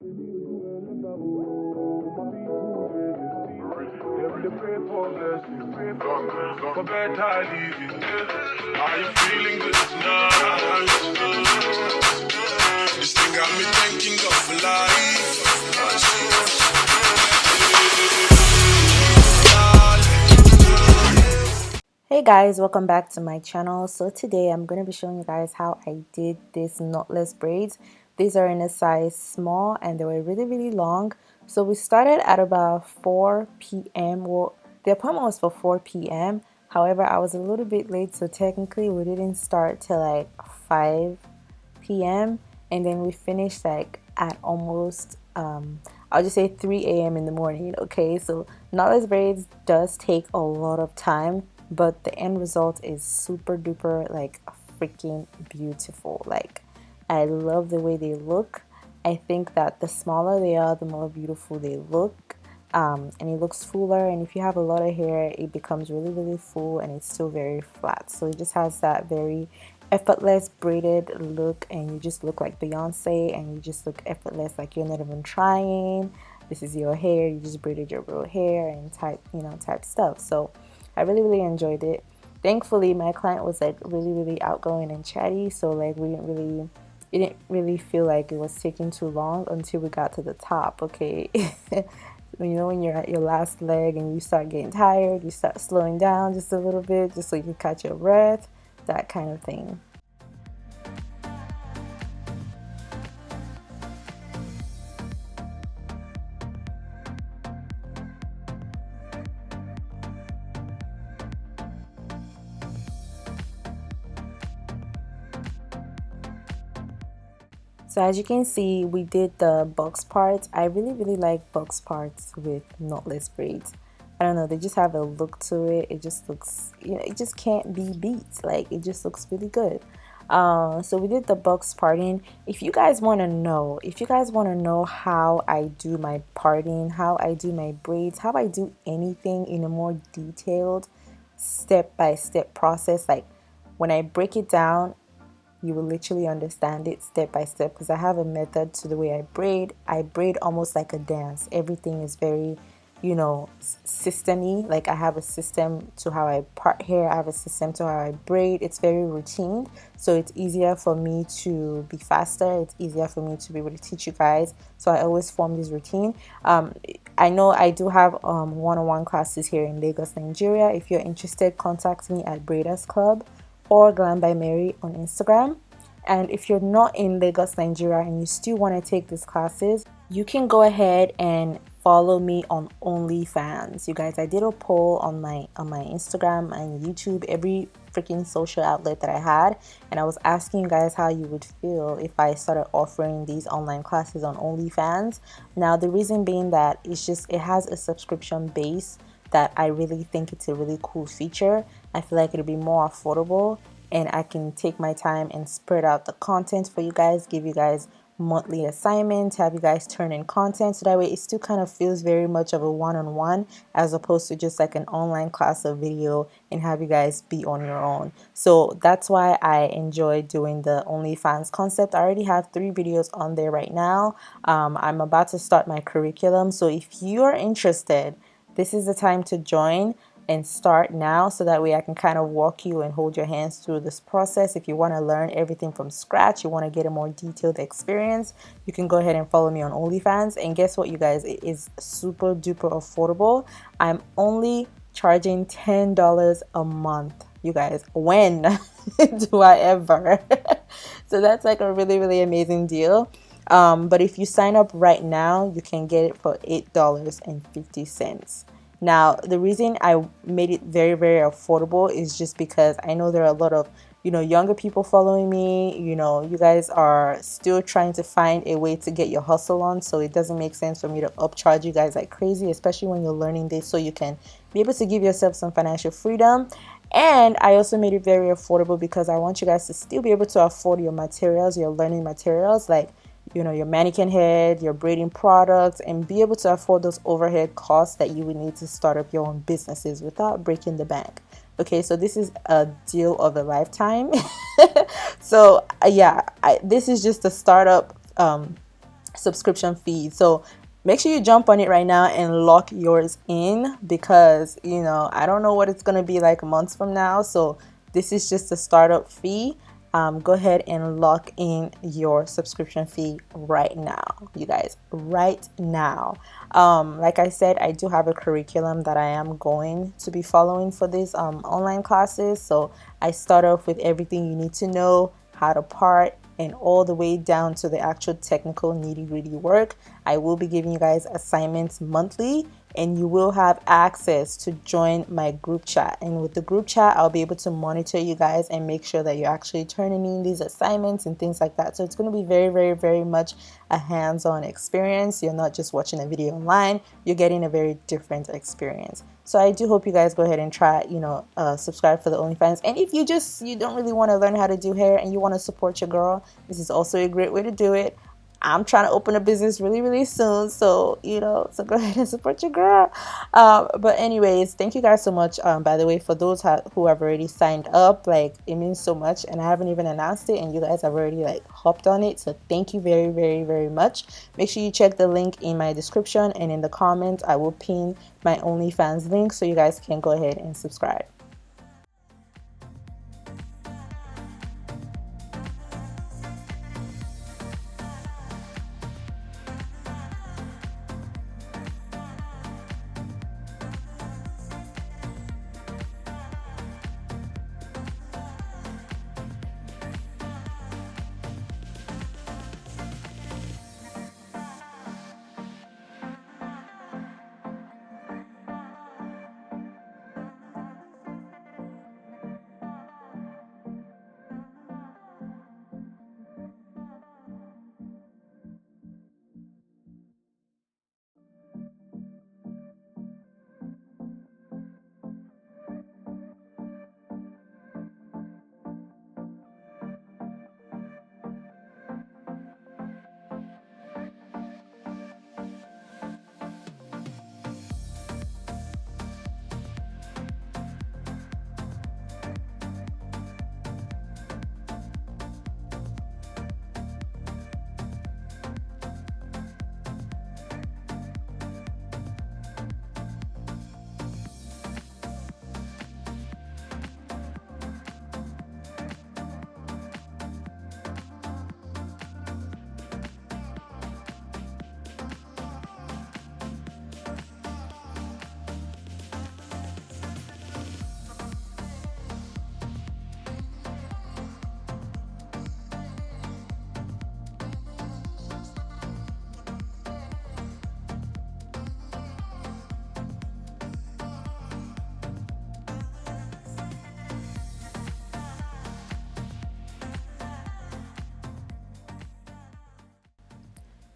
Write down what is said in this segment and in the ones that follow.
For better living, are you feeling good tonight? This thing got me thinking of life. Hey guys, welcome back to my channel. So today I'm going to be showing you guys how I did this knotless braids. These are in a size small and they were really long. So we started at about 4 p.m. Well, the appointment was for 4 p.m. However, I was a little bit late, so technically we didn't start till like 5 p.m. and then we finished like at almost I'll just say 3 a.m. in the morning. Okay, so knotless braids does take a lot of time, but the end result is super duper like freaking beautiful. Like, I love the way they look. I think that the smaller they are, the more beautiful they look. And it looks fuller, and if you have a lot of hair, it becomes really full and it's still very flat. So it just has that very effortless braided look, and you just look like Beyonce, and you just look effortless, like you're not even trying. This is your hair, you just braided your real hair and type stuff. So I really enjoyed it. Thankfully, my client was like really outgoing and chatty, so like it didn't really feel like it was taking too long until we got to the top. Okay. You know, when you're at your last leg and you start getting tired, you start slowing down just a little bit just so you can catch your breath, that kind of thing. So as you can see, we did the box parts. I really like box parts with knotless braids. I don't know, they just have a look to it. It just looks, you know, it just can't be beat. Like, it just looks really good. So we did the box parting. If you guys want to know how I do my parting, how I do my braids, how I do anything in a more detailed step-by-step process, like when I break it down, you will literally understand it step by step, because I have a method to the way I braid. I braid almost like a dance. Everything is very, you know, system-y. Like, I have a system to how I part hair. I have a system to how I braid. It's very routine, so it's easier for me to be faster. It's easier for me to be able to teach you guys. So I always form this routine. I know I do have one-on-one classes here in Lagos, Nigeria. If you're interested, contact me at Braiders Club or Glam by Mary on Instagram. And if you're not in Lagos, Nigeria, and you still want to take these classes, you can go ahead and follow me on OnlyFans. You guys, I did a poll on my Instagram and YouTube, every freaking social outlet that I had, and I was asking you guys how you would feel if I started offering these online classes on OnlyFans. Now, the reason being that it's just, it has a subscription base that I really think it's a really cool feature. I feel like it'll be more affordable, and I can take my time and spread out the content for you guys, give you guys monthly assignments, have you guys turn in content, so that way it still kind of feels very much of a one-on-one, as opposed to just like an online class of video and have you guys be on your own. So that's why I enjoy doing the OnlyFans concept. I already have 3 videos on there right now. I'm about to start my curriculum, so if you're interested, this is the time to join and start now, so that way I can kind of walk you and hold your hands through this process. If you want to learn everything from scratch, you want to get a more detailed experience, you can go ahead and follow me on OnlyFans. And guess what, you guys, it is super duper affordable. I'm only charging $10 a month. You guys, when do I ever? So that's like a really amazing deal. But if you sign up right now, you can get it for $8.50. Now, the reason I made it very affordable is just because I know there are a lot of, you know, younger people following me. You know, you guys are still trying to find a way to get your hustle on, so it doesn't make sense for me to upcharge you guys like crazy, especially when you're learning this, so you can be able to give yourself some financial freedom. And I also made it very affordable because I want you guys to still be able to afford your materials, your learning materials, like, you know, your mannequin head, your braiding products, and be able to afford those overhead costs that you would need to start up your own businesses without breaking the bank. Okay, so this is a deal of a lifetime. So yeah, this is just a startup subscription fee. So make sure you jump on it right now and lock yours in, because I don't know what it's going to be like months from now. So this is just a startup fee. Go ahead and lock in your subscription fee right now, you guys, right now. Like I said, I do have a curriculum that I am going to be following for these online classes. So I start off with everything you need to know, how to part, and all the way down to the actual technical nitty-gritty work. I will be giving you guys assignments monthly, and you will have access to join my group chat. And with the group chat, I'll be able to monitor you guys and make sure that you're actually turning in these assignments and things like that. So it's going to be very, very, very much a hands-on experience. You're not just watching a video online, you're getting a very different experience. So I do hope you guys go ahead and try, subscribe for the OnlyFans. And if you don't really want to learn how to do hair and you want to support your girl, this is also a great way to do it. I'm trying to open a business really, really soon. So, so go ahead and support your girl. But anyways, thank you guys so much. By the way, for those who have already signed up, like, it means so much. And I haven't even announced it, and you guys have already hopped on it. So thank you very, very, very much. Make sure you check the link in my description, and in the comments, I will pin my OnlyFans link so you guys can go ahead and subscribe.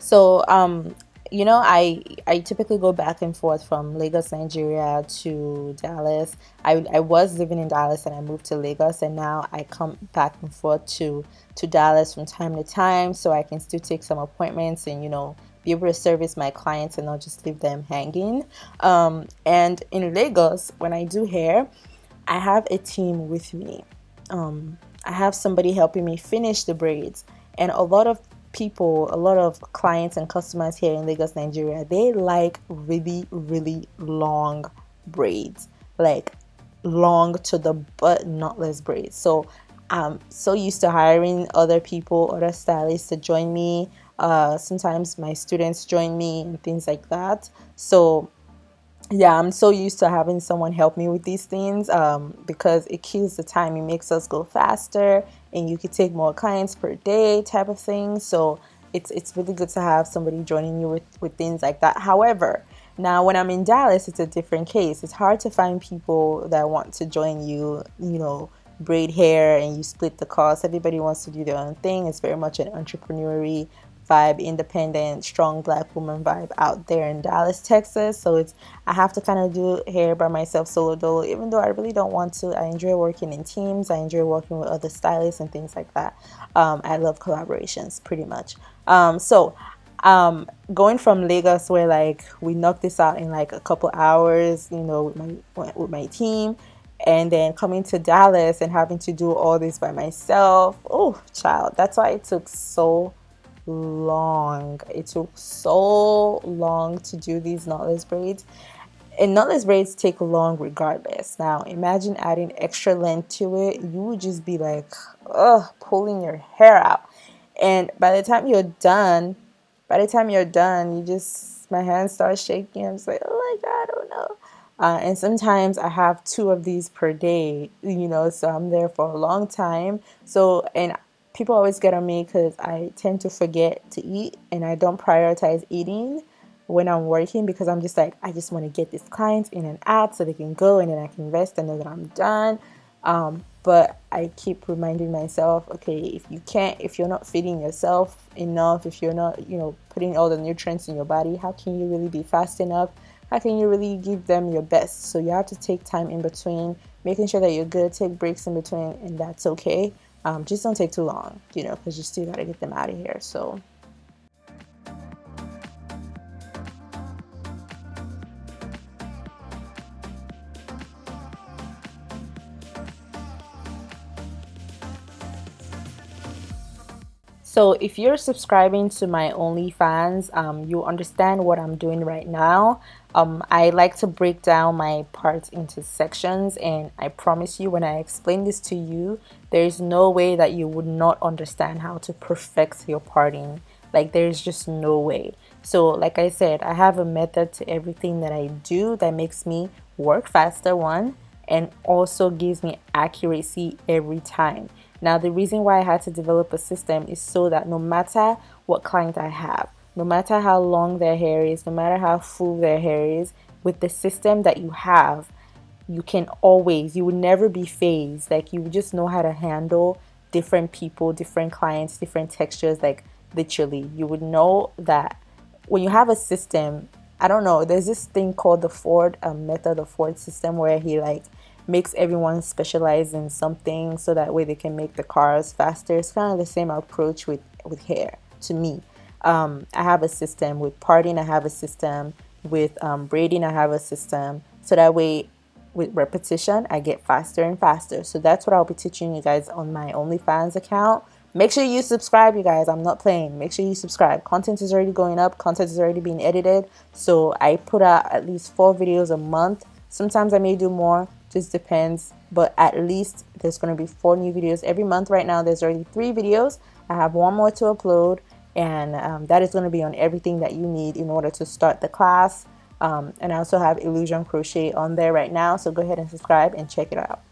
So, I typically go back and forth from Lagos, Nigeria to Dallas. I was living in Dallas and I moved to Lagos, and now I come back and forth to Dallas from time to time, so I can still take some appointments and, be able to service my clients and not just leave them hanging. And in Lagos, when I do hair, I have a team with me. I have somebody helping me finish the braids, and a lot of clients and customers here in Lagos, Nigeria, they like really, really long braids, like long to the butt knotless braids. So I'm so used to hiring other people, other stylists to join me. Sometimes my students join me and things like that. So yeah, I'm so used to having someone help me with these things, because it kills the time. It makes us go faster, and you could take more clients per day type of thing. So it's really good to have somebody joining you with things like that. However, now when I'm in Dallas, it's a different case. It's hard to find people that want to join you, braid hair and you split the cost. Everybody wants to do their own thing. It's very much an entrepreneurial vibe, independent, strong black woman vibe out there in Dallas, Texas. So I have to kind of do hair by myself, solo dolo, even though I really don't want to. I enjoy working in teams. I enjoy working with other stylists and things like that. I love collaborations pretty much. Going from Lagos, where we knocked this out in a couple hours, with my team, and then coming to Dallas and having to do all this by myself. Oh, child, that's why it took so long. It took so long to do these knotless braids. And knotless braids take long regardless. Now, imagine adding extra length to it. You would just be like, ugh, pulling your hair out. And by the time you're done, you just, my hands start shaking. I'm just like, oh my God, oh no. And sometimes I have two of these per day, so I'm there for a long time. So, and people always get on me because I tend to forget to eat and I don't prioritize eating when I'm working because I'm just like, I just want to get this client in and out so they can go and then I can rest and know that I'm done. But I keep reminding myself, okay, if you're not feeding yourself enough, if you're not, putting all the nutrients in your body, how can you really be fast enough? How can you really give them your best? So you have to take time in between, making sure that you're good, take breaks in between, and that's okay. Just don't take too long, because you still got to get them out of here. So So if you're subscribing to my OnlyFans, you understand what I'm doing right now. I like to break down my parts into sections, and I promise you, when I explain this to you, there is no way that you would not understand how to perfect your parting. Like, there's just no way. So, like I said, I have a method to everything that I do that makes me work faster, one, and also gives me accuracy every time. Now, the reason why I had to develop a system is so that no matter what client I have, no matter how long their hair is, no matter how full their hair is, with the system that you have, you would never be phased. Like, you would just know how to handle different people, different clients, different textures. Like, literally, you would know that when you have a system, I don't know, there's this thing called the Ford method, the Ford system, where he like makes everyone specialize in something so that way they can make the cars faster. It's kind of the same approach with hair to me. I have a system with parting, I have a system with braiding, I have a system so that way with repetition I get faster and faster. So that's what I'll be teaching you guys on my OnlyFans account. Make sure you subscribe, you guys. I'm not playing. Make sure you subscribe. Content is already going up. Content is already being edited. So I put out at least 4 videos a month. Sometimes I may do more. Just depends. But at least there's going to be 4 new videos every month. Right now, there's already 3 videos. I have one more to upload. And that is going to be on everything that you need in order to start the class. And I also have illusion crochet on there right now. So go ahead and subscribe and check it out.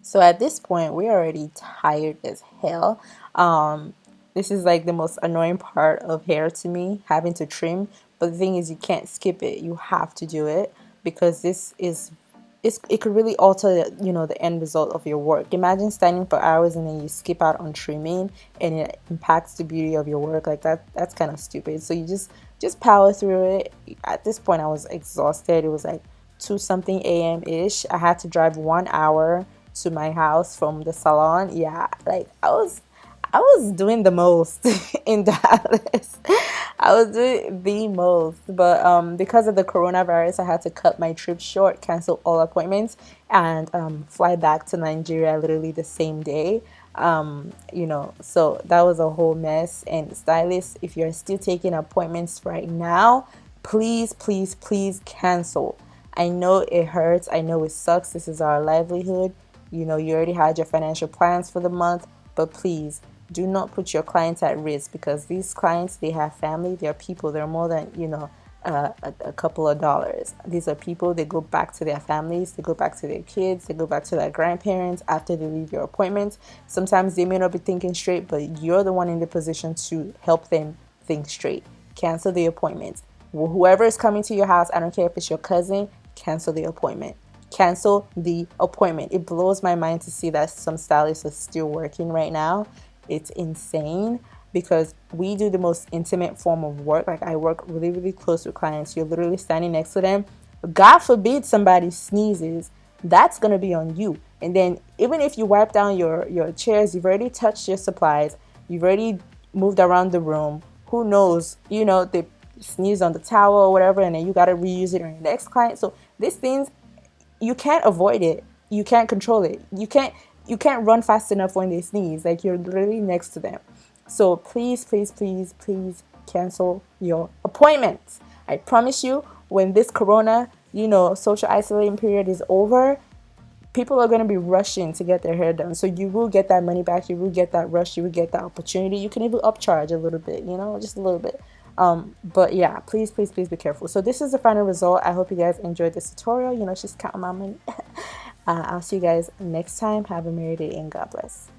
So at this point, we're already tired as hell. This is like the most annoying part of hair to me, having to trim. But the thing is, you can't skip it. You have to do it because it could really alter, the end result of your work. Imagine standing for hours and then you skip out on trimming and it impacts the beauty of your work. Like that's kind of stupid. So you just power through it. At this point, I was exhausted. It was like 2 something a.m. ish. I had to drive 1 hour to my house from the salon. Yeah, like I was doing the most in Dallas. I was doing the most, but because of the coronavirus, I had to cut my trip short, cancel all appointments, and fly back to Nigeria literally the same day. So that was a whole mess. And stylists, if you're still taking appointments right now, please, please, please cancel. I know it hurts. I know it sucks. This is our livelihood. You already had your financial plans for the month, but please do not put your clients at risk because these clients, they have family, they're people, they're more than, a couple of dollars. These are people, they go back to their families, they go back to their kids, they go back to their grandparents after they leave your appointment. Sometimes they may not be thinking straight, but you're the one in the position to help them think straight. Cancel the appointment. Whoever is coming to your house, I don't care if it's your cousin, cancel the appointment. Cancel the appointment. It blows my mind to see that some stylists are still working right now. It's insane because we do the most intimate form of work. Like, I work really, really close with clients. You're literally standing next to them. God forbid somebody sneezes, that's gonna be on you. And then even if you wipe down your chairs, you've already touched your supplies, you've already moved around the room. Who knows? They sneeze on the towel or whatever, and then you gotta reuse it on your next client. So these things, you can't avoid it. You can't control it. You can't run fast enough when they sneeze. Like, you're literally next to them. So please, please, please, please cancel your appointments. I promise you, when this corona, social isolating period is over, people are going to be rushing to get their hair done. So you will get that money back. You will get that rush. You will get that opportunity. You can even upcharge a little bit, just a little bit. But yeah, please, please, please be careful. So this is the final result. I hope you guys enjoyed this tutorial. Just counting my money. I'll see you guys next time. Have a merry day and God bless.